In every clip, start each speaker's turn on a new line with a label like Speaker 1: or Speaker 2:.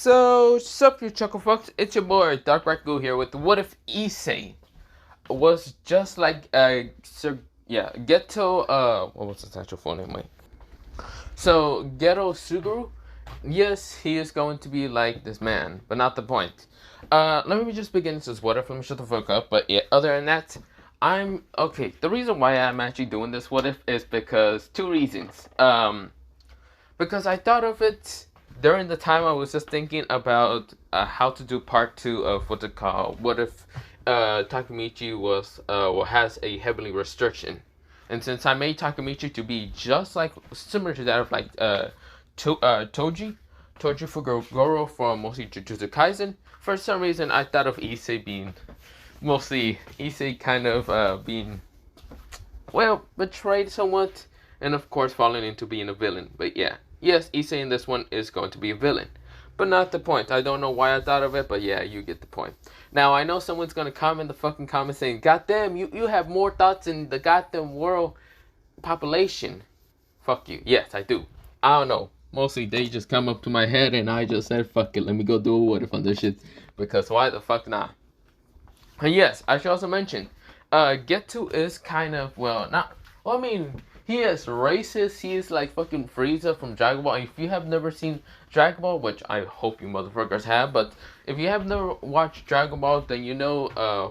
Speaker 1: So, sup you chuckle fucks, it's your boy Dark Raku here with What If Issei was just like Geto, what was his actual full name, So, Geto Suguru, yes, he is going to be like this man, but not the point. Let me just begin this What If, let me shut the fuck up, but yeah, other than that, okay, the reason why I'm actually doing this What If is because, two reasons. Because I thought of it during the time I was just thinking about how to do part 2 of what's it called? What if Takemichi has a heavily restriction? And since I made Takemichi to be just like similar to that of like Toji Fugoro from mostly Jujutsu Kaisen, for some reason I thought of Issei being mostly kind of being betrayed somewhat, and of course falling into being a villain. But yeah. Yes, Issei in this one is going to be a villain. But not the point. I don't know why I thought of it, but yeah, you get the point. Now, I know someone's going to comment the fucking comment saying, "Goddamn, you have more thoughts in the goddamn world population." Fuck you. Yes, I do. I don't know. Mostly they just come up to my head and I just said, fuck it, let me go do a what if on this shit. Because why the fuck not? And yes, I should also mention, Geto is kind of, he is racist. He is like fucking Frieza from Dragon Ball. If you have never seen Dragon Ball, which I hope you motherfuckers have, but if you have never watched Dragon Ball, then you know,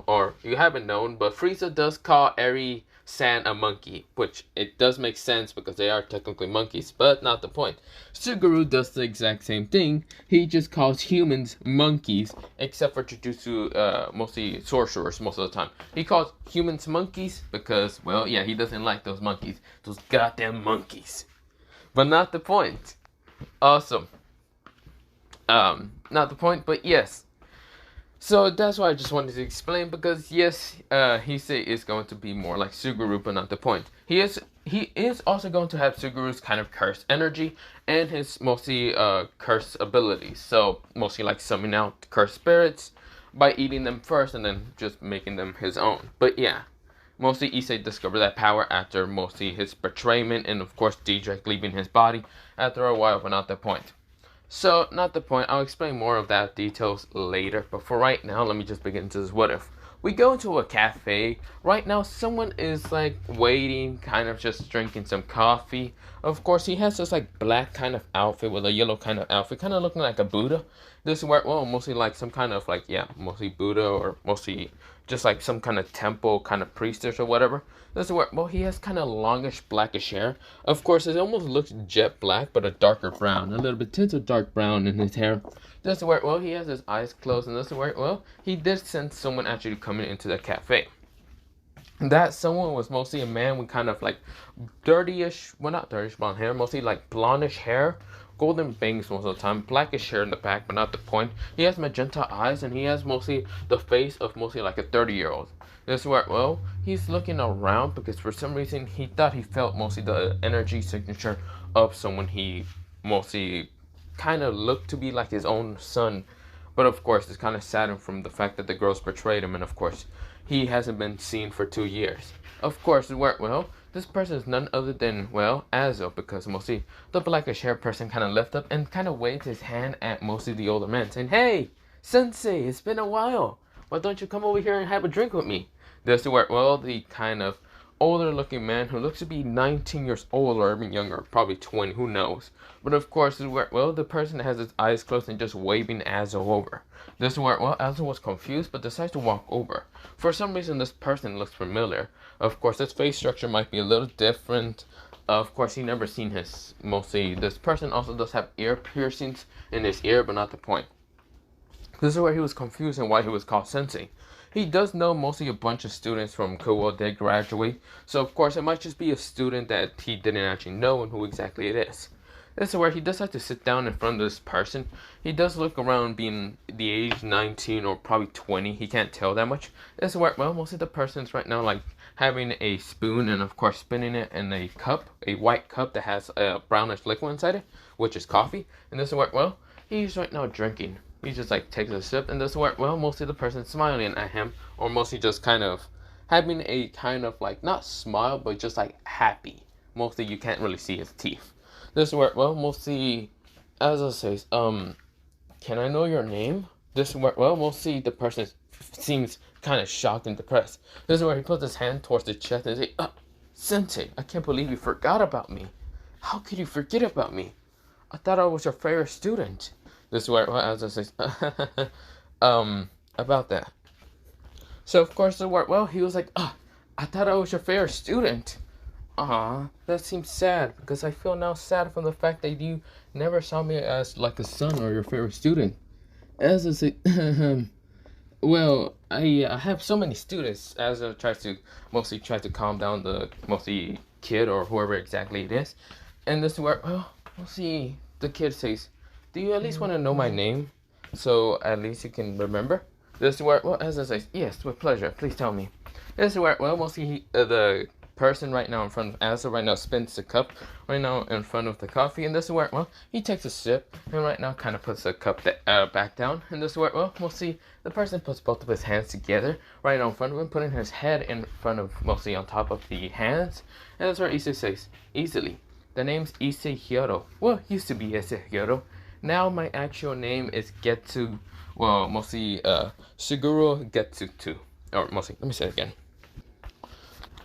Speaker 1: or you haven't known, but Frieza does call Eri San a monkey, which it does make sense because they are technically monkeys, but not the point. Suguru does the exact same thing. He just calls humans monkeys, except for Jujutsu, mostly sorcerers most of the time. He calls humans monkeys because, well, yeah, he doesn't like those monkeys. Those goddamn monkeys. But not the point. Awesome. Not the point, but yes. So that's why I just wanted to explain, because yes, Issei is going to be more like Suguru, but not the point. He is also going to have Suguru's kind of cursed energy and his mostly cursed abilities. So mostly like summoning out cursed spirits by eating them first and then just making them his own. But yeah, mostly Issei discovered that power after mostly his betrayment and of course Diedrich leaving his body after a while, but not the point. So, not the point. I'll explain more of that details later. But for right now, let me just begin to this what if. We go into a cafe. Right now, someone is like waiting, kind of just drinking some coffee. Of course, he has this like black kind of outfit with a yellow kind of outfit, kind of looking like a Buddha. This is where, mostly like some kind of like, mostly Buddha or mostly just like some kind of temple, kind of priestess or whatever. This is where, he has kind of longish blackish hair. Of course, it almost looks jet black, but a darker brown. A little bit tints of dark brown in his hair. This is where, he has his eyes closed. And this is where, he did sense someone actually coming into the cafe. That someone was mostly a man with kind of like dirtyish, not dirtyish blonde hair, mostly like blondish hair. Golden bangs most of the time, blackish hair in the back, but not the point. He has magenta eyes, and he has mostly the face of mostly like a 30-year-old. This is where, he's looking around because for some reason he thought he felt mostly the energy signature of someone he mostly kind of looked to be like his own son. But of course, it's kind of saddened from the fact that the girls betrayed him, and of course, he hasn't been seen for 2 years. Of course, where, this person is none other than, Azo, because mostly the blackish hair person kind of left up and kind of waved his hand at mostly the older man, saying, "Hey, Sensei, it's been a while. Why don't you come over here and have a drink with me?" This is where, the kind of older looking man who looks to be 19 years old or even younger, probably 20, who knows. But of course, this is where, the person has his eyes closed and just waving Azo over. This is where, Azo was confused but decides to walk over. For some reason, this person looks familiar. Of course, his face structure might be a little different. Of course, he never seen this person also does have ear piercings in his ear, but not the point. This is where he was confused and why he was called Sensei. He does know mostly a bunch of students from Kuo did graduate, so of course it might just be a student that he didn't actually know and who exactly it is. This is where he does have to sit down in front of this person. He does look around being the age 19 or probably 20. He can't tell that much. This is where, most of the person's right now like having a spoon and of course spinning it in a cup, a white cup that has a brownish liquid inside it, which is coffee. And this is where, he's right now drinking. He just like takes a sip, and this is where, mostly the person's smiling at him, or mostly just kind of having a kind of like, not smile, but just like happy. Mostly you can't really see his teeth. This is where, mostly, as I say, can I know your name? This is where, well, we'll see the person seems kind of shocked and depressed. This is where he puts his hand towards the chest and says, Sensei, I can't believe you forgot about me. How could you forget about me? I thought I was your favorite student. This is where, well, as I say, about that. So, of course, well, he was like, I thought I was your favorite student. That seems sad, because I feel now sad from the fact that you never saw me as like a son or your favorite student. As I say, well, I have so many students. As I mostly try to calm down the mostly kid or whoever exactly it is. And this is where, well, we'll see. The kid says, do you at least want to know my name? So at least you can remember? This is where, well, as I say, yes, with pleasure. Please tell me. This is where, well, we'll see the person right now in front of Asa right now spins the cup right now in front of the coffee, and this is where, well, he takes a sip and right now kind of puts the cup back down, and this is where, well, we'll see the person puts both of his hands together right now in front of him, putting his head in front of, mostly on top of the hands, and that's where Issei says, easily, the name's Issei Hyoto. Well, used to be Issei Hyoto. Now my actual name is Geto, well, mostly Suguru Geto 2, or mostly, let me say it again.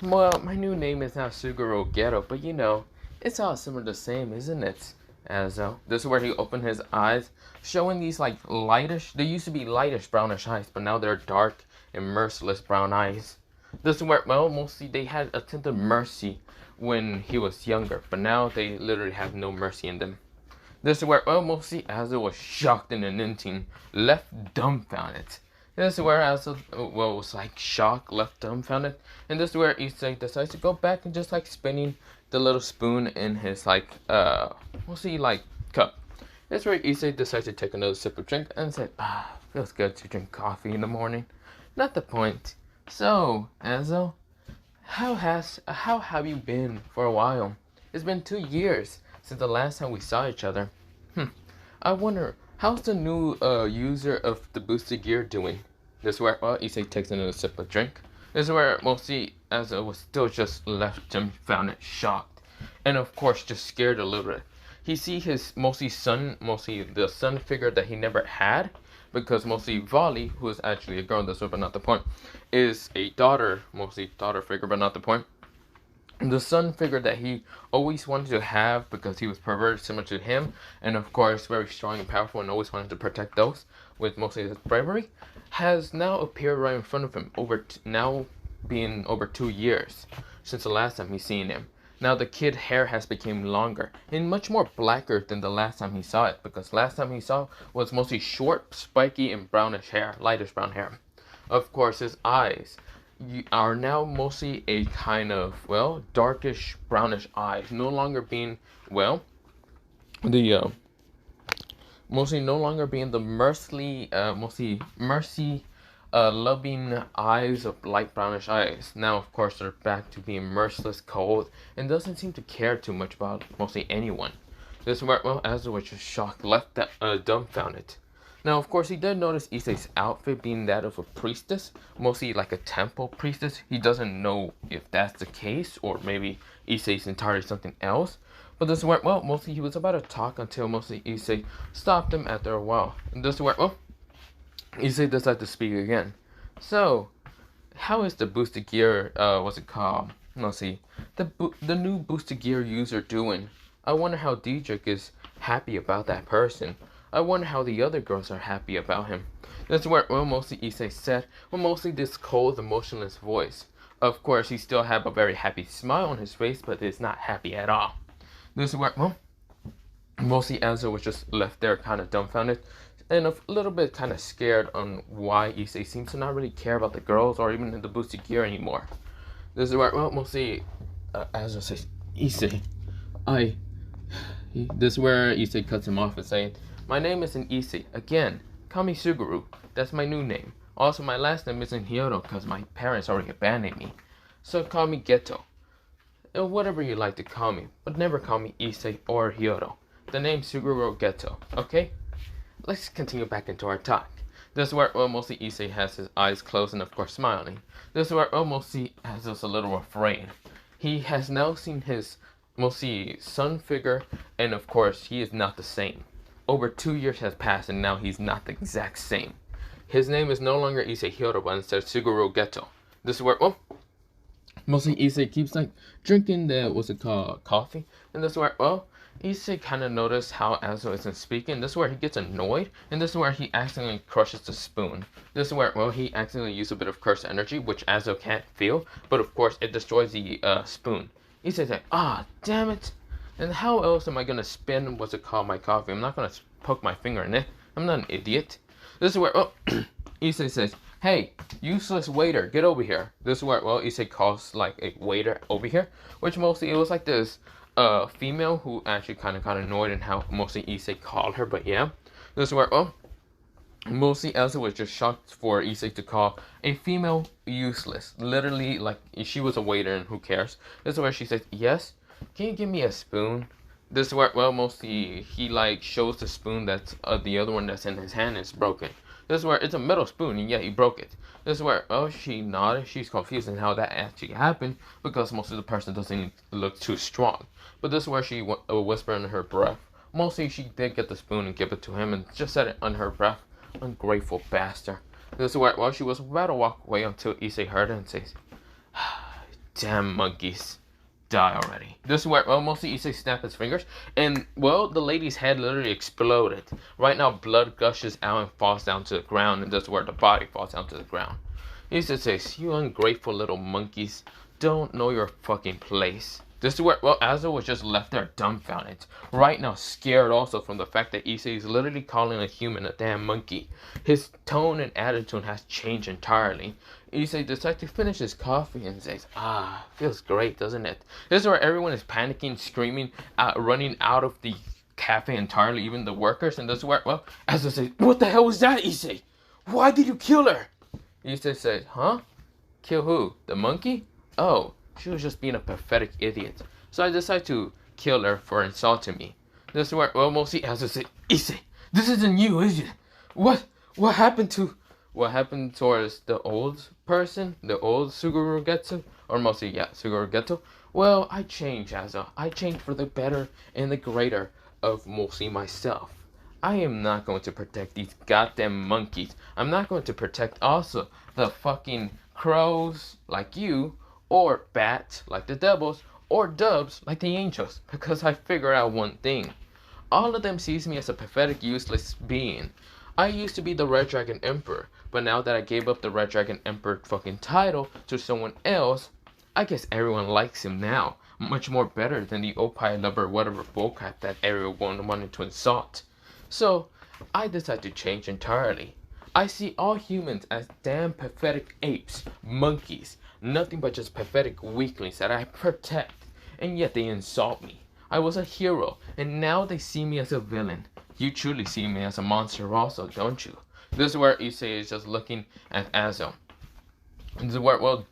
Speaker 1: Well, my new name is now Suguru Geto, but you know, it's all similar the same, isn't it? As this is where he opened his eyes, showing these like lightish, they used to be lightish brownish eyes, but now they're dark and merciless brown eyes. This is where, well, mostly they had a tint of mercy when he was younger, but now they literally have no mercy in them. This is where, well, mostly Asa was shocked and announcing, left dumbfounded. This is where Asa, well, was like shocked, left dumbfounded. And this is where Issei decides to go back and just like spinning the little spoon in his like, we'll see, like, cup. This is where Issei decides to take another sip of drink and said, feels good to drink coffee in the morning. Not the point. So, Asa, how have you been for a while? It's been 2 years since the last time we saw each other. I wonder, how's the new user of the boosted gear doing? This is where, well, Issei takes another sip of drink. This is where mostly Asa was still just left dumbfounded, shocked, and of course just scared a little bit. He see his mostly the son figure that he never had, because mostly Vali, who is actually a girl in this one, but not the point, is a daughter, mostly daughter figure, but not the point. The son figure that he always wanted to have because he was perverted similar to him, and of course very strong and powerful and always wanted to protect those with mostly his bravery, has now appeared right in front of him, now being over 2 years since the last time he's seen him. Now the kid hair has become longer and much more blacker than the last time he saw it, because last time he saw was mostly short, spiky, and brownish hair, lightish brown hair. Of course, his eyes are now mostly a kind of, well, darkish brownish eyes, no longer being, well, the mostly no longer being the mercy loving eyes of light brownish eyes. Now of course they're back to being merciless, cold, and doesn't seem to care too much about mostly anyone. This is where, well, Asa was just shocked, left dumbfounded. Now, of course, he did notice Issei's outfit being that of a priestess, mostly like a temple priestess. He doesn't know if that's the case, or maybe Issei's entirely something else. But this is where, well, mostly he was about to talk until mostly Issei stopped him after a while. And this is where, well, Issei decided to speak again. So, how is the boosted gear, what's it called? Let's see. The new boosted gear user doing? I wonder how Diedrich is happy about that person. I wonder how the other girls are happy about him. That's where, well, mostly Issei said, well, mostly this cold, emotionless voice. Of course, he still had a very happy smile on his face, but is not happy at all. This is where, well, mostly Asa was just left there kind of dumbfounded and a little bit kind of scared on why Issei seems to not really care about the girls or even the boosted gear anymore. This is where, well, mostly Asa says, Issei, this is where Issei cuts him off and saying, my name isn't Issei. Again, call me Suguru. That's my new name. Also, my last name isn't Hyoto because my parents already abandoned me. So call me Geto. Or whatever you like to call me, but never call me Issei or Hyoto. The name's Suguru Geto, okay? Let's continue back into our talk. This is where, well, mostly Issei has his eyes closed and of course smiling. This is where, well, mostly has us a little afraid. He has now seen his mostly son figure, and of course he is not the same. over 2 years has passed and now he's not the exact same. His name is no longer Issei Hyodo, but instead Suguru Geto. This is where, well, mostly Issei keeps like drinking the, what's it called, coffee. And this is where, well, Issei kind of noticed how Azo isn't speaking. This is where he gets annoyed. And this is where he accidentally crushes the spoon. This is where, well, he accidentally used a bit of curse energy, which Azo can't feel. But of course, it destroys the spoon. Issei's like, ah, damn it. And how else am I going to spin, what's it called, my coffee? I'm not going to poke my finger in it. I'm not an idiot. This is where, oh, Issei says, hey, useless waiter, get over here. This is where, well, Issei calls like a waiter over here, which mostly it was like this female who actually kind of got annoyed in how mostly Issei called her, but yeah. This is where, well, mostly Elsa was just shocked for Issei to call a female useless. Literally, like, she was a waiter and who cares. This is where she says, yes, can you give me a spoon? This is where, well, mostly he like shows the spoon that's the other one that's in his hand is broken. This is where it's a metal spoon and yet he broke it. This is where, oh, she nodded. She's confused in how that actually happened because most of the person doesn't look too strong. But this is where she whispered under her breath. Mostly she did get the spoon and give it to him and just said it under her breath. Ungrateful bastard. This is where, well, she was about to walk away until Issei heard it and says, damn monkeys. Die already. This is where, well, mostly Issei snapped his fingers and, well, the lady's head literally exploded. Right now blood gushes out and falls down to the ground, and this is where the body falls down to the ground. Issei says, you ungrateful little monkeys don't know your fucking place. This is where, well, Azo was just left there dumbfounded. Right now scared also from the fact that Issei is literally calling a human a damn monkey. His tone and attitude has changed entirely. Issei decides to finish his coffee and says, ah, feels great, doesn't it? This is where everyone is panicking, screaming, running out of the cafe entirely, even the workers. And this is where, well, Azo says, what the hell was that, Issei? Why did you kill her? Issei says, huh? Kill who? The monkey? Oh, she was just being a pathetic idiot. So I decided to kill her for insulting me. This is where, well, mostly Azo says, Issei, this isn't you, is it? What happened towards the old person? The old Suguru Geto? Or mostly, yeah, Suguru Geto? Well, I changed, Azo. I changed for the better and the greater of mostly myself. I am not going to protect these goddamn monkeys. I'm not going to protect also the fucking crows like you, or bats like the devils, or doves like the angels. Because I figured out one thing. All of them sees me as a pathetic, useless being. I used to be the Red Dragon Emperor, but now that I gave up the Red Dragon Emperor fucking title to someone else, I guess everyone likes him now. Much more better than the Opie lover whatever bullcrap that everyone wanted to insult. So, I decided to change entirely. I see all humans as damn pathetic apes, monkeys, nothing but just pathetic weaklings that I protect, and yet they insult me. I was a hero, and now they see me as a villain. You truly see me as a monster also, don't you? This is where Issei is just looking at Azo. This is where, well,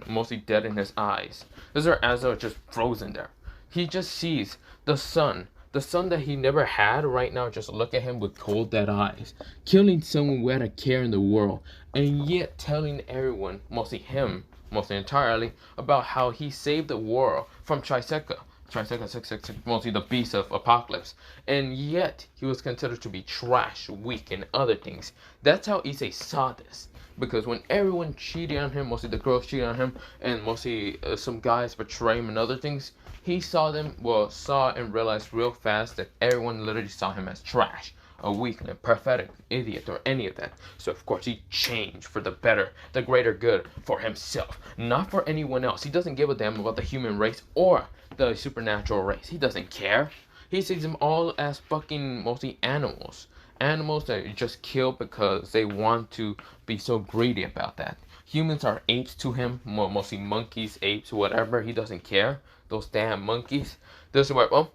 Speaker 1: mostly dead in his eyes. This is where Azo is just frozen there. He just sees the sun that he never had right now just look at him with cold dead eyes. Killing someone without a care in the world, and yet telling everyone, mostly him, mostly entirely, about how he saved the world from Triseka 666, mostly the beast of apocalypse, and yet he was considered to be trash, weak, and other things. That's how Issei saw this, because when everyone cheated on him, mostly the girls cheated on him, and mostly some guys betrayed him and other things, he saw and realized real fast that everyone literally saw him as trash, a weakling, pathetic, idiot, or any of that. So of course he changed for the better, the greater good for himself, not for anyone else. He doesn't give a damn about the human race or the supernatural race. He doesn't care. He sees them all as fucking mostly animals. Animals that you just kill because they want to be so greedy about that. Humans are apes to him, mostly monkeys, apes, whatever. He doesn't care. Those damn monkeys. This is where, well,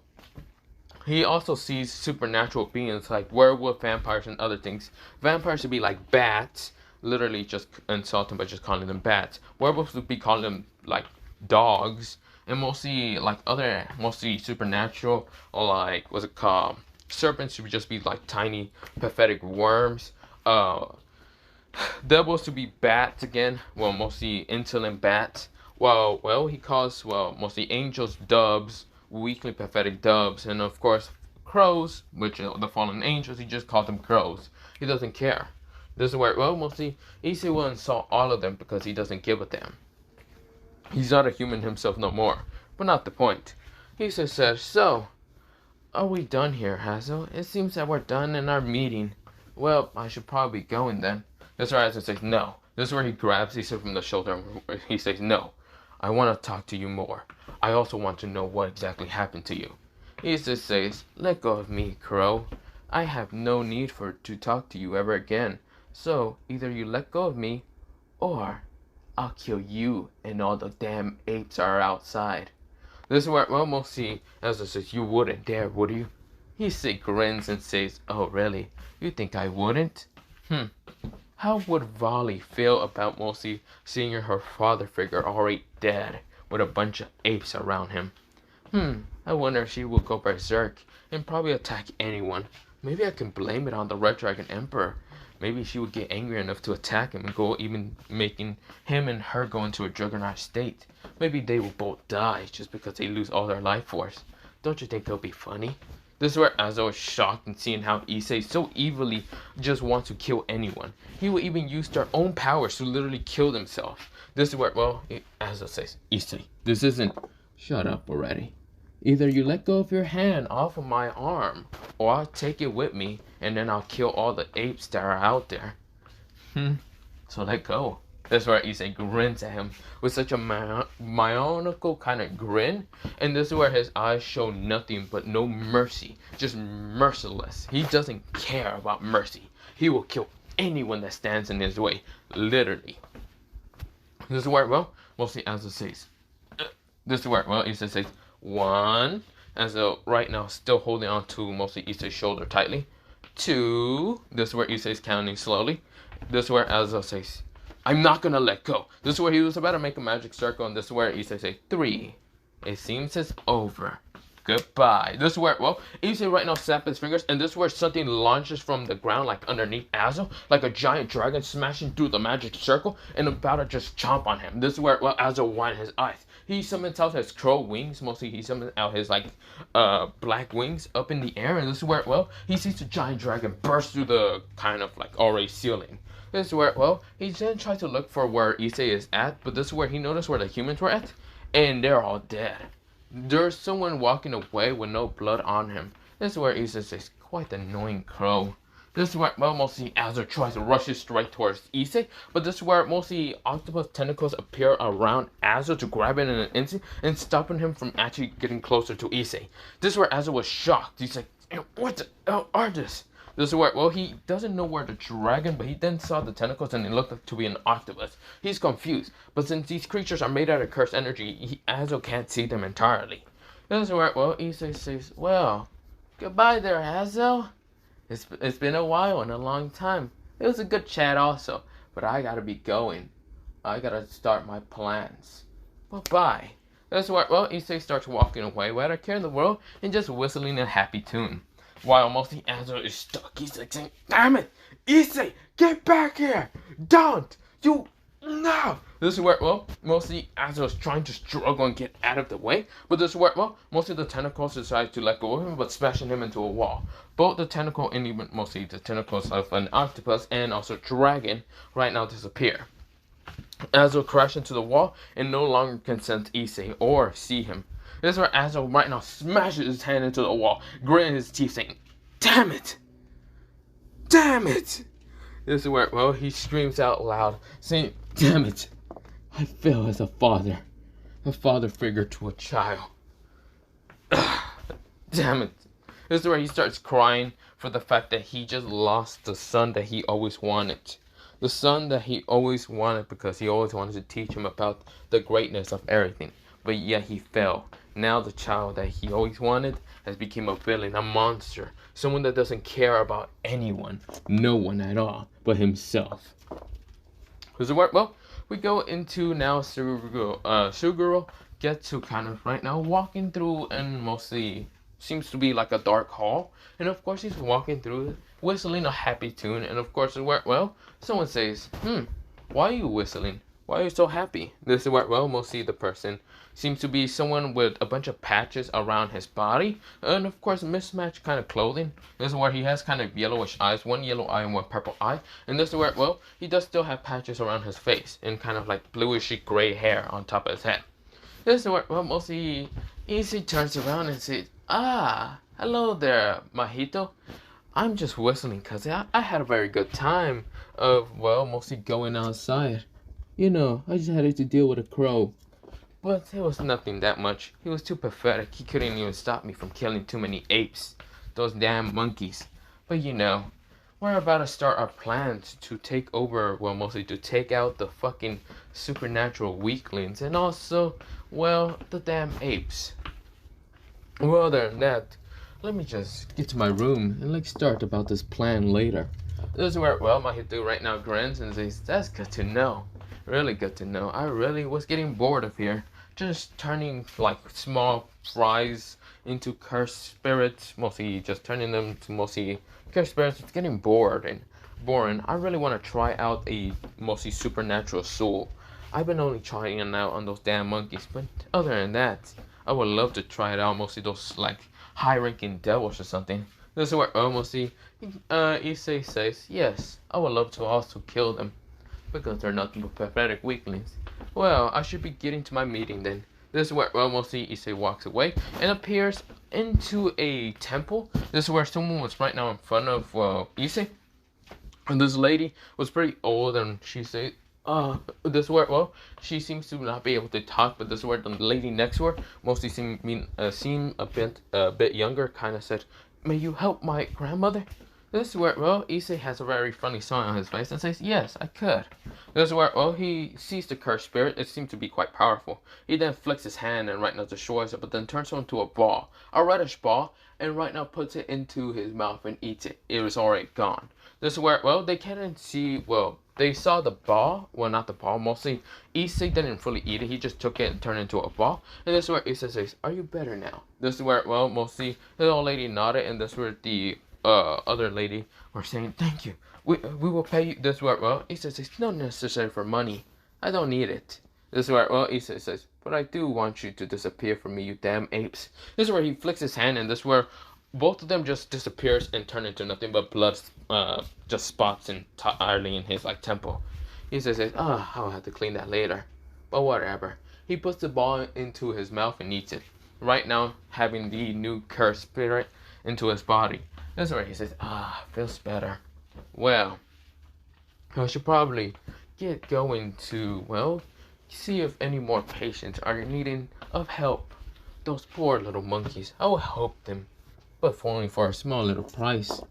Speaker 1: he also sees supernatural beings like werewolf, vampires, and other things. Vampires would be like bats, literally just insult them by just calling them bats. Werewolves would be calling them like dogs, and mostly like other, mostly supernatural, or like, what's it called? Serpents would just be like tiny, pathetic worms. Devils to be bats again, well, mostly insolent bats. Well, he calls, well, mostly angels, doves, weakly pathetic doves, and of course, crows, which are the fallen angels. He just called them crows. He doesn't care. This is where, well, mostly Issei will insult all of them because he doesn't give a damn. He's not a human himself no more. But not the point. Issei says, so, are we done here, Hazel? It seems that we're done in our meeting. Well, I should probably be going then. This is where Hazel says, no. This is where he grabs Issei from the shoulder and he says, no. I want to talk to you more. I also want to know what exactly happened to you. Issei says, let go of me, Crow. I have no need to talk to you ever again. So, either you let go of me, or I'll kill you and all the damn apes are outside. This is where, well, mostly Ezra says, you wouldn't dare, would you? Issei grins and says, oh, really? You think I wouldn't? How would Volley feel about mostly seeing her father figure already dead with a bunch of apes around him? I wonder if she will go berserk and probably attack anyone. Maybe I can blame it on the Red Dragon Emperor. Maybe she would get angry enough to attack him and go, even making him and her go into a juggernaut state. Maybe they will both die just because they lose all their life force. Don't you think it'll be funny? This is where Azo is shocked in seeing how Issei so evilly just wants to kill anyone. He will even use their own powers to literally kill themselves. This is where, well, Azo says, Issei, this isn't... Shut up already. Either you let go of your hand off of my arm, or I'll take it with me, and then I'll kill all the apes that are out there. So let go. That's where Issei grins at him with such a maniacal kind of grin. And this is where his eyes show nothing but no mercy. Just merciless. He doesn't care about mercy. He will kill anyone that stands in his way. Literally. This is where, well, mostly Azo says. This is where, well, Issei says, 1. Azo right now still holding on to mostly Issei's shoulder tightly. 2. This is where Issei's counting slowly. This is where Azo says, I'm not gonna let go. This is where he was about to make a magic circle, and this is where Issei says, 3. It seems it's over. Goodbye. This is where, well, Issei right now snaps his fingers, and this is where something launches from the ground, like underneath Azo, like a giant dragon smashing through the magic circle, and about to just chomp on him. This is where, well, Azo winds his eyes. He summons out his crow wings, mostly he summons out his, like, black wings up in the air, and this is where, well, he sees the giant dragon burst through the kind of, like, already ceiling. This is where, well, he then tries to look for where Issei is at, but this is where he noticed where the humans were at, and they're all dead. There's someone walking away with no blood on him. This is where Issei says, quite the annoying crow. This is where, well, mostly Azure tries to rush straight towards Issei, but this is where mostly octopus tentacles appear around Azure to grab it in an instant and stopping him from actually getting closer to Issei. This is where Azure was shocked. He's like, what the hell are this? This is where, well, he doesn't know where the dragon, but he then saw the tentacles and it looked like to be an octopus. He's confused, but since these creatures are made out of cursed energy, Azo can't see them entirely. This is where, well, Issei says, well, goodbye there, Azo. It's been a while and a long time. It was a good chat also, but I gotta be going. I gotta start my plans. Bye-bye. This is where, well, Issei starts walking away without a care in the world and just whistling a happy tune. While mostly Azo is stuck, he's like saying, damn it! Issei, get back here! Don't! You... No! This is where, well, mostly Azo is trying to struggle and get out of the way. But this is where, well, mostly the tentacles decide to let go of him, but smashing him into a wall. Both the tentacle and even mostly the tentacles of an octopus and also dragon right now disappear. Azo crashes into the wall and no longer can sense Issei or see him. This is where Azo right now smashes his hand into the wall, gritting his teeth saying, damn it! Damn it! This is where, well, he screams out loud, saying, damn it! I fail as a father figure to a child. Damn it. This is where he starts crying for the fact that he just lost the son that he always wanted. The son that he always wanted because he always wanted to teach him about the greatness of everything. But yet he fell. Now the child that he always wanted has become a villain, a monster. Someone that doesn't care about anyone. No one at all but himself. Who's the word? Well, we go into now Suguru Geto kind of right now walking through and mostly seems to be like a dark hall. And of course he's walking through it, whistling a happy tune. And of course, well, someone says, why are you whistling? Why are you so happy? This is where, well, mostly the person seems to be someone with a bunch of patches around his body, and of course mismatched kind of clothing. This is where he has kind of yellowish eyes, one yellow eye and one purple eye, and this is where, well, he does still have patches around his face and kind of like bluishy gray hair on top of his head. This is where, well, mostly Issei turns around and says, "Ah, hello there, Mahito. I'm just whistling because I had a very good time of, well, mostly going outside. You know, I just had to deal with a crow. But it was nothing that much. He was too pathetic. He couldn't even stop me from killing too many apes. Those damn monkeys. But you know, we're about to start our plans to take over, well, mostly to take out the fucking supernatural weaklings and also, well, the damn apes. Well, other than that, let me just get to my room and like start about this plan later." This is where, well, Mahito right now grins and says, "That's good to know. Really good to know. I really was getting bored of here. Just turning like small fries into cursed spirits, mostly just turning them to mostly cursed spirits. It's getting bored and boring. I really want to try out a mostly supernatural soul. I've been only trying it out on those damn monkeys, but other than that, I would love to try it out mostly those like high-ranking devils or something." This is where mostly Issei says, "Yes, I would love to also kill them, because they're nothing but pathetic weaklings. Well, I should be getting to my meeting then." This is where, well, mostly Issei walks away and appears into a temple. This is where someone was right now in front of Issei. And this lady was pretty old, and she said, this where, well, she seems to not be able to talk, but this is where the lady next to her mostly seem a bit younger, kind of said, "May you help my grandmother?" This is where, well, Issei has a very funny smile on his face and says, "Yes, I could." This is where, well, he sees the cursed spirit. It seemed to be quite powerful. He then flicks his hand and right now destroys it, but then turns it into a ball, a reddish ball, and right now puts it into his mouth and eats it. It was already gone. This is where, well, they couldn't see, well, they saw the ball. Well, not the ball, mostly. Issei didn't fully eat it. He just took it and turned it into a ball. And this is where Issei says, "Are you better now?" This is where, well, mostly the old lady nodded, and this is where the other lady were saying, "Thank you. We will pay you." This is where, well, Issei says, "It's not necessary for money. I don't need it." This is where, well, Issei says, "But I do want you to disappear from me, you damn apes." This is where he flicks his hand, and this is where both of them just disappears and turn into nothing but blood, just spots entirely in his like temple. He says, I'll have to clean that later, but whatever." He puts the ball into his mouth and eats it. Right now, having the new cursed spirit into his body. That's where he says, "Feels better. Well, I should probably get going to, well, see if any more patients are needing of help. Those poor little monkeys, I will help them, but for only for a small little price.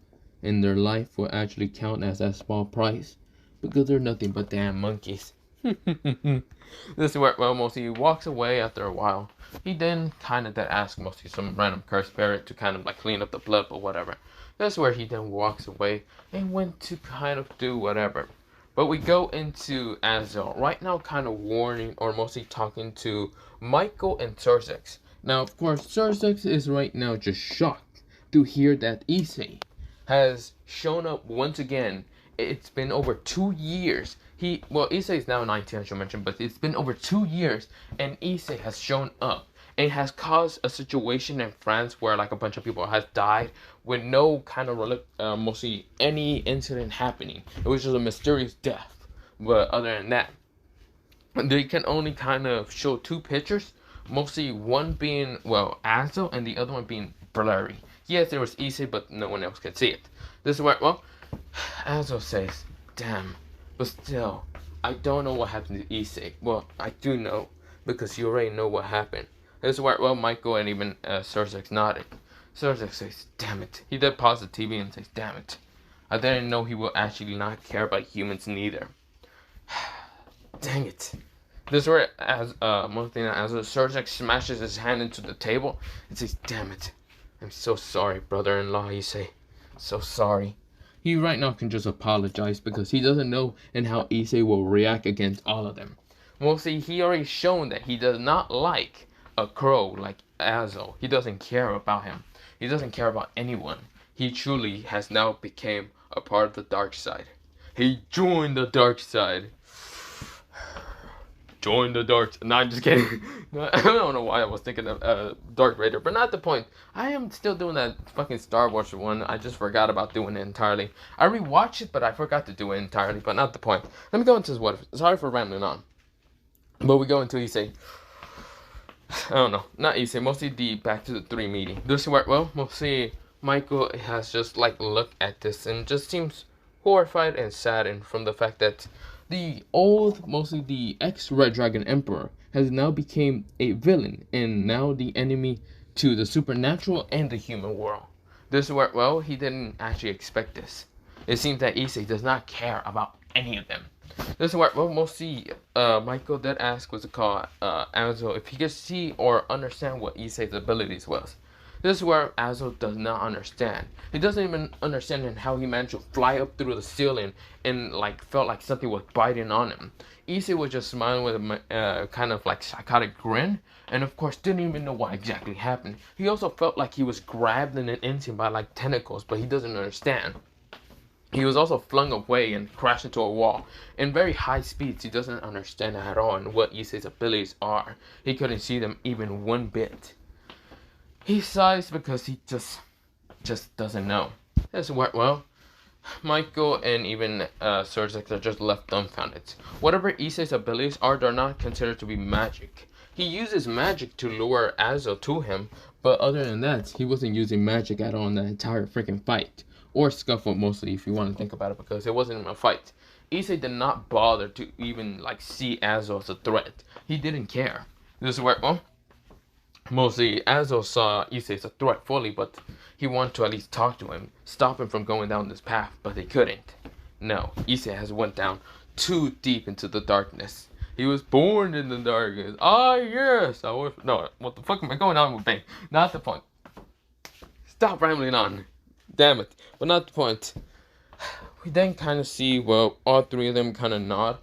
Speaker 1: And their life will actually count as that small price, because they're nothing but damn monkeys." This is where, well, mostly walks away after a while. He then kind of asks mostly some random cursed spirit to kind of like clean up the blood or whatever. That's where he then walks away and went to kind of do whatever. But we go into Azel right now, kind of warning or mostly talking to Michael and Sursex. Now, of course, Sursex is right now just shocked to hear that Issei has shown up once again. It's been over 2 years. Issei is now 19, I should mention, but it's been over 2 years, and Issei has shown up and has caused a situation in France where like a bunch of people has died with no kind of mostly any incident happening. It was just a mysterious death. But other than that, they can only kind of show two pictures, mostly one being, well, Azo, and the other one being blurry. Yes, there was Issei, but no one else could see it. This is where, well, Azo says, "Damn, but still, I don't know what happened to Issei." Well, I do know, because you already know what happened. This is where, well, Michael and even Sursex nodded. Sursex says, "Damn it." He then paused the TV and says, "Damn it. I didn't know he will actually not care about humans neither." Dang it. This is where, as one thing, as Sursex smashes his hand into the table and says, "Damn it. I'm so sorry, brother-in-law," he say. "So sorry." He right now can just apologize because he doesn't know and how Issei will react against all of them. Mostly, he already shown that he does not like a crow like Azo. He doesn't care about him. He doesn't care about anyone. He truly has now become a part of the dark side. He joined the dark side. join the Dark. No, I'm just kidding. No, I don't know why I was thinking of Dark Vader, but not the point. I am still doing that fucking Star Wars one. I just forgot about doing it entirely. I rewatched it, but I forgot to do it entirely, but not the point. Let me go into what. Sorry for rambling on. But we go into Issei. I don't know, not Issei, mostly the Back to the 3 meeting. This is where, well, mostly Michael has just like looked at this and just seems horrified and saddened from the fact that the old, mostly the ex-Red Dragon Emperor, has now become a villain and now the enemy to the supernatural and the human world. This is where, well, he didn't actually expect this. It seems that Issei does not care about any of them. This is where, well, mostly Michael did ask, what's it called, Azo, if he could see or understand what Issei's abilities was. This is where Azo does not understand. He doesn't even understand how he managed to fly up through the ceiling and like felt like something was biting on him. Issei was just smiling with a kind of like psychotic grin, and of course didn't even know what exactly happened. He also felt like he was grabbed in an instant by like tentacles, but he doesn't understand. He was also flung away and crashed into a wall. In very high speeds, he doesn't understand at all what Issei's abilities are. He couldn't see them even one bit. He sighs because he just doesn't know. That's what, well, Michael and even Sir are just left dumbfounded. Whatever Issei's abilities are, they're not considered to be magic. He uses magic to lure Azo to him, but other than that, he wasn't using magic at all in the entire freaking fight. Or scuffle, mostly, if you want to think about it, because it wasn't a fight. Issei did not bother to even like see Azo as a threat. He didn't care. This is where, well, mostly Azo saw Issei as a threat fully, but he wanted to at least talk to him, stop him from going down this path, but they couldn't. No, Issei has went down too deep into the darkness. He was born in the darkness. Ah, yes, I was. No, what the fuck am I going on with? Bang? Not the point. Stop rambling on. Damn it. But not the point. We then kind of see, well, all three of them kind of nod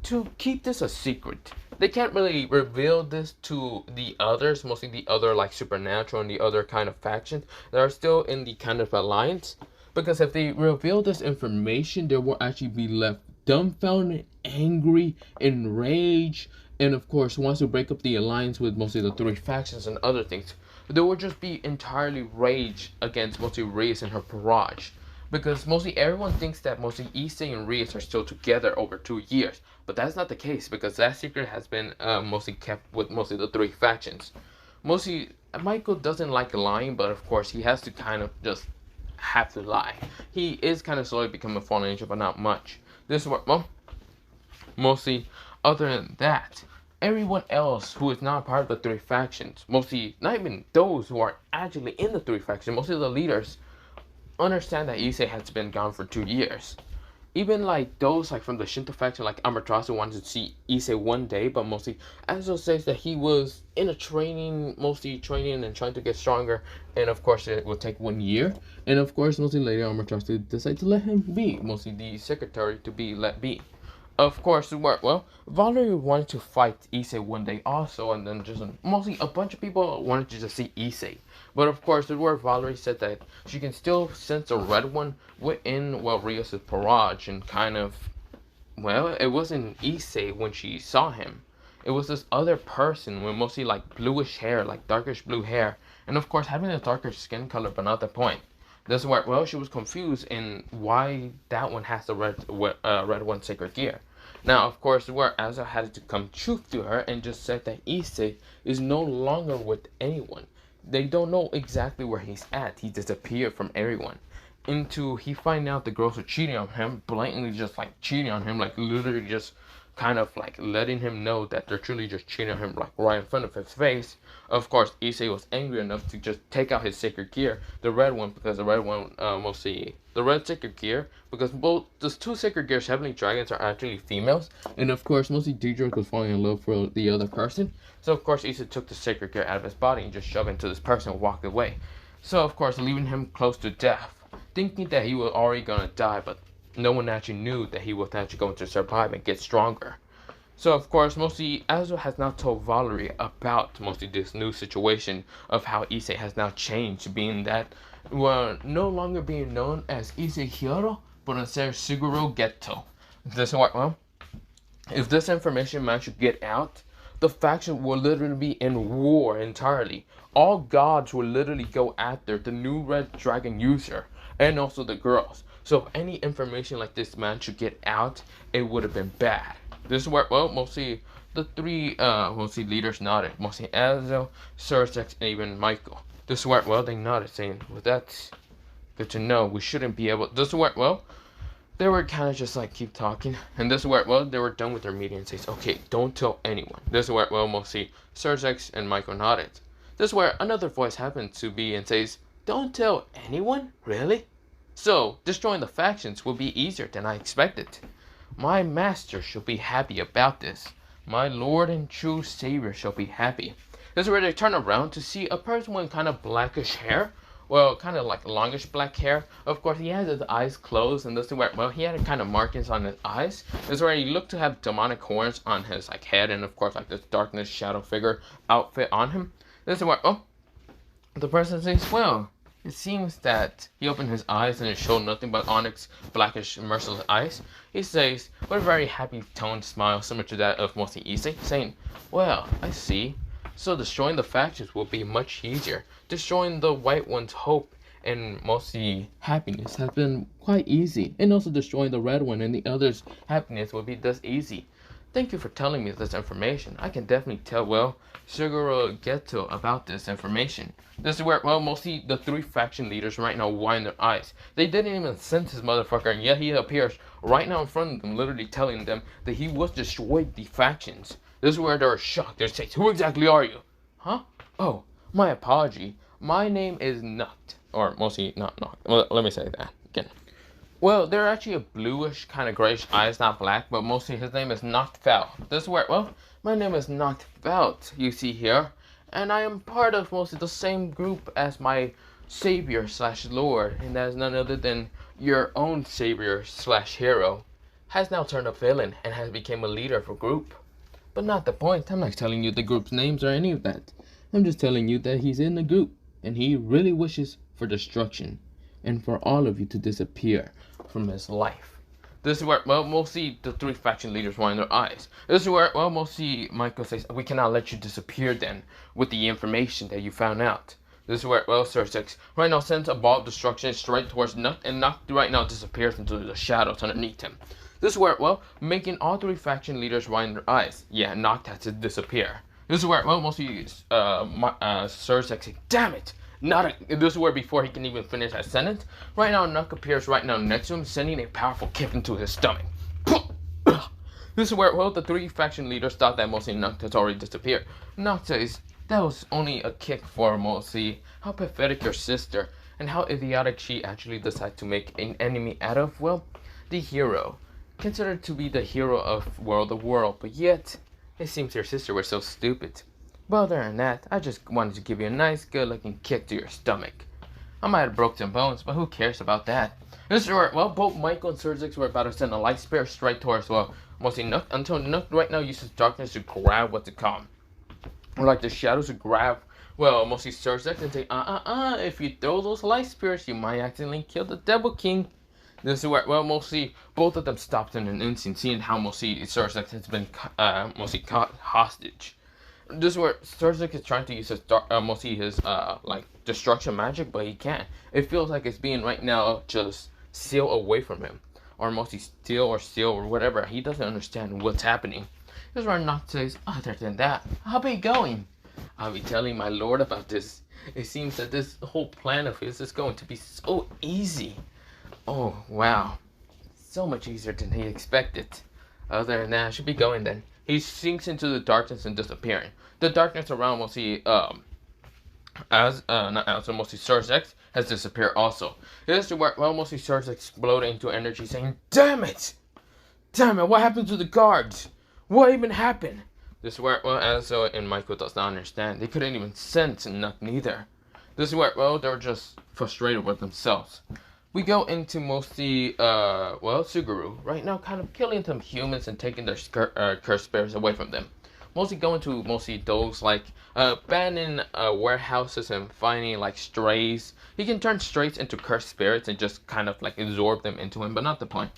Speaker 1: to keep this a secret. They can't really reveal this to the others, mostly the other like supernatural and the other kind of factions that are still in the kind of alliance. Because if they reveal this information, they will actually be left dumbfounded, angry, enraged, and of course wants to break up the alliance with mostly the three factions and other things. They will just be entirely rage against mostly Rias and her barrage. Because mostly everyone thinks that mostly Issei and Rias are still together over 2 years. But that's not the case, because that secret has been mostly kept with mostly the three factions. Mostly, Michael doesn't like lying, but of course he has to kind of just have to lie. He is kind of slowly becoming a fallen angel, but not much. This is what, well, mostly other than that, everyone else who is not part of the three factions, mostly not even those who are actually in the three factions, mostly the leaders, understand that Issei has been gone for 2 years. Even like those like from the Shinto faction, like Amaterasu, wanted to see Issei one day, but mostly Azo says that he was in a training, mostly training and trying to get stronger, and of course it will take 1 year. And of course mostly later Amaterasu decided to let him be, mostly the secretary to be let be. Of course, well, Valerie wanted to fight Issei one day also, and then just mostly a bunch of people wanted to just see Issei. But of course, the word Valerie said that she can still sense a red one within, well, Rias' barrage, and kind of, well, it wasn't Issei when she saw him. It was this other person with mostly like bluish hair, like darkish blue hair, and of course having a darker skin color, but not the point. That's why, well, she was confused in why that one has the red one sacred gear. Now, of course, where Azo had to come truth to her and just said that Issei is no longer with anyone. They don't know exactly where he's at. He disappeared from everyone. He find out the girls are cheating on him, blatantly just like cheating on him, like literally just kind of like letting him know that they're truly just cheating on him, like right in front of his face. Of course, Issei was angry enough to just take out his sacred gear, the red one, because the red one, mostly the red sacred gear, because both those two sacred gears, Heavenly Dragons, are actually females, and of course, mostly Daedric was falling in love for the other person. So of course, Issei took the sacred gear out of his body and just shoved it into this person and walked away. So of course, leaving him close to death, thinking that he was already gonna die, but no one actually knew that he was actually going to survive and get stronger. So of course, mostly Azo has now told Valerie about mostly this new situation of how Issei has now changed, being that we're no longer being known as Issei Hiro, but instead Suguru Geto. This is what, well, If this information managed to get out, the faction will literally be in war entirely. All gods will literally go after the new red dragon user and also the girls. So if any information like this managed to get out, it would have been bad. This is where, well, mostly the three mostly leaders nodded. Mostly Azo, Sursex, and even Michael. This is where, well, they nodded, saying, well, that's good to know. We shouldn't be able. This is where, well, they were kind of just like keep talking, and this is where, well, they were done with their meeting and says, okay, don't tell anyone. This is where, well, mostly Sursex and Michael nodded. This is where another voice happened to be and says, don't tell anyone? Really? So, destroying the factions will be easier than I expected. My master shall be happy about this. My lord and true savior shall be happy. This is where they turn around to see a person with kind of blackish hair. Well, kind of like longish black hair. Of course, he has his eyes closed, and this is where, well, he had kind of markings on his eyes. This is where he looked to have demonic horns on his like head, and of course, like this darkness shadow figure outfit on him. This is where, oh, the person says, well, it seems that he opened his eyes and it showed nothing but onyx, blackish, merciless eyes. He says, with a very happy toned smile similar to that of mostly Issei, saying, well, I see. So destroying the factions will be much easier. Destroying the white one's hope and mostly happiness has been quite easy. And also destroying the red one and the other's happiness will be thus easy. Thank you for telling me this information. I can definitely tell, well, Suguru Geto about this information. This is where, well, mostly the three faction leaders right now wind their eyes. They didn't even sense this motherfucker, and yet he appears right now in front of them, literally telling them that he was destroyed the factions. This is where they're shocked. They say, who exactly are you? Huh? Oh, my apology. My name is Nut. Or mostly not Nut. Well, let me say that again. Well, they're actually a bluish, kind of grayish eyes, not black, but mostly his name is Noctfell. This is where, well, my name is Noctfell, you see here, and I am part of mostly the same group as my savior slash lord, and that is none other than your own savior slash hero, has now turned a villain and has become a leader of a group. But not the point. I'm not telling you the group's names or any of that. I'm just telling you that he's in the group, and he really wishes for destruction, and for all of you to disappear from his life. This is where, well, mostly the three faction leaders wind their eyes. This is where, well, mostly Michael says, we cannot let you disappear then, with the information that you found out. This is where, well, Sursex right now sends a ball of destruction straight towards Nut, and Nut right now disappears into the shadows underneath him. This is where, well, making all three faction leaders wind their eyes. Yeah, Nut has to disappear. This is where, well, mostly Sursex says, damn it! This is where before he can even finish that sentence, right now Nuck appears right now next to him, sending a powerful kick into his stomach. This is where, well, the three faction leaders thought that mostly Nuck has already disappeared. Nuck says, that was only a kick for mostly how pathetic your sister, and how idiotic she actually decided to make an enemy out of, well, the hero. Considered to be the hero of World of World, but yet, it seems your sister was so stupid. But other than that, I just wanted to give you a nice, good-looking kick to your stomach. I might have broke some bones, but who cares about that? This is where, well, both Michael and Sursex were about to send a light spear straight towards, well, mostly Nook, until Nook right now uses darkness to grab what's to come. Or like the shadows to grab, well, mostly Sursex and say, if you throw those light spears, you might accidentally kill the Devil King. This is where, well, mostly both of them stopped in an instant, seeing how mostly Sursex has been mostly caught hostage. This is where Sursex is trying to use his mostly his like destruction magic, but he can't. It feels like it's being right now just sealed away from him, or mostly steal or whatever. He doesn't understand what's happening. This is where Noct says, other than that, I'll be going. I'll be telling my lord about this. It seems that this whole plan of his is going to be so easy. Oh wow, so much easier than he expected. Other than that, I should be going then. He sinks into the darkness and disappearing. The darkness around mostly mostly Sursex has disappeared also. This is where, well, mostly Sursex exploded into energy, saying, damn it! Damn it, what happened to the guards? What even happened? This is where, well, Azo and Michael does not understand. They couldn't even sense enough neither. This is where, well, they were just frustrated with themselves. We go into mostly, well, Suguru, right now kind of killing some humans and taking their cursed spirits away from them. Mostly going to mostly those, like, abandoned warehouses and finding, like, strays. He can turn strays into cursed spirits and just kind of, like, absorb them into him, but not the point.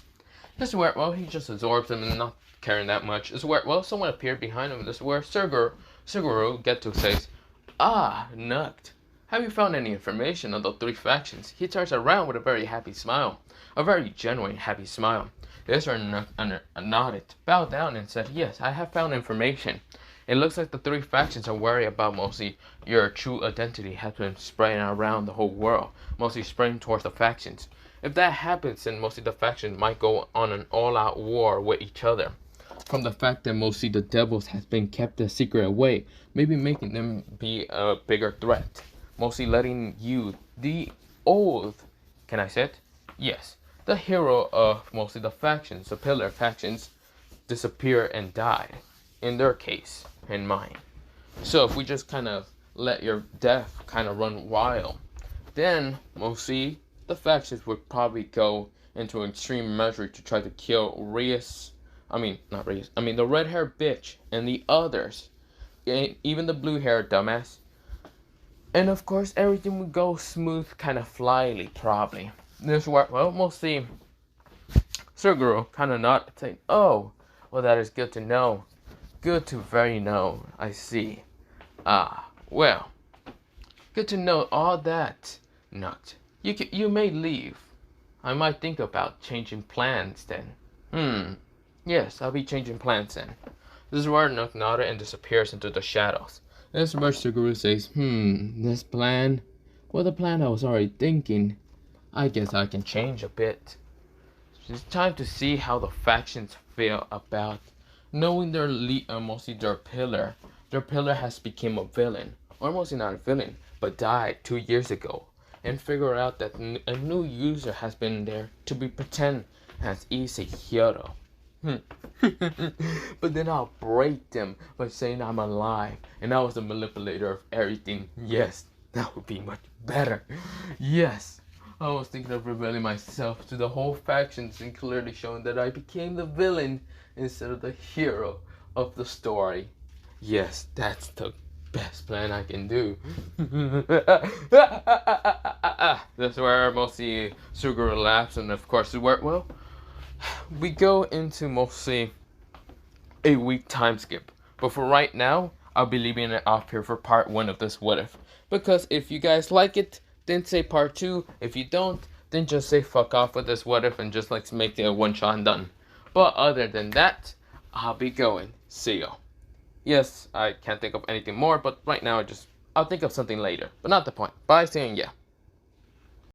Speaker 1: This is where, well, he just absorbs them and not caring that much. This is where, well, someone appeared behind him. This is where Suguru Geto says, "Ah, Nuct. Have you found any information on the three factions?" He turns around with a very happy smile. A very genuine happy smile. Ezra nodded, bowed down, and said, "Yes, I have found information. It looks like the three factions are worried about mostly your true identity has been spreading around the whole world, mostly spreading towards the factions. If that happens, then mostly the factions might go on an all-out war with each other. From the fact that mostly the devils has been kept a secret away, maybe making them be a bigger threat. Mostly letting you, the old, can I say it? Yes, the hero of mostly the factions, the pillar factions, disappear and die. In their case, in mine. So if we just kind of let your death kind of run wild, then mostly the factions would probably go into extreme measure to try to kill the red haired bitch and the others, even the blue haired dumbass. And of course, everything would go smooth, kind of flyly, probably. This work, well, mostly Suguru kind of nodded, saying, "Oh, well, that is good to know. Good to very know, I see. Ah, well, good to know all that, Nut. You may leave. I might think about changing plans then." Yes, I'll be changing plans then. This is where Nook nodded and disappears into the shadows. This is where Suguru says, this plan? Well, the plan I was already thinking. I guess I can change a bit. It's time to see how the factions feel about knowing their mostly their pillar. Their pillar has become a villain. Or mostly not a villain, but died 2 years ago. And figure out that a new user has been there to be pretend as Issei Hero. But then I'll break them by saying I'm alive and I was the manipulator of everything. Yes, that would be much better. Yes, I was thinking of revealing myself to the whole factions and clearly showing that I became the villain instead of the hero of the story. Yes, that's the best plan I can do. That's where mostly Suguru laughs, and of course, well, we go into mostly a week time skip. But for right now, I'll be leaving it off here for part 1 of this what if. Because if you guys like it, then say part 2. If you don't, then just say fuck off with this what if and just like make the one shot and done. But other than that, I'll be going. See ya. Yes, I can't think of anything more, but right now I'll think of something later. But not the point. Bye, saying yeah.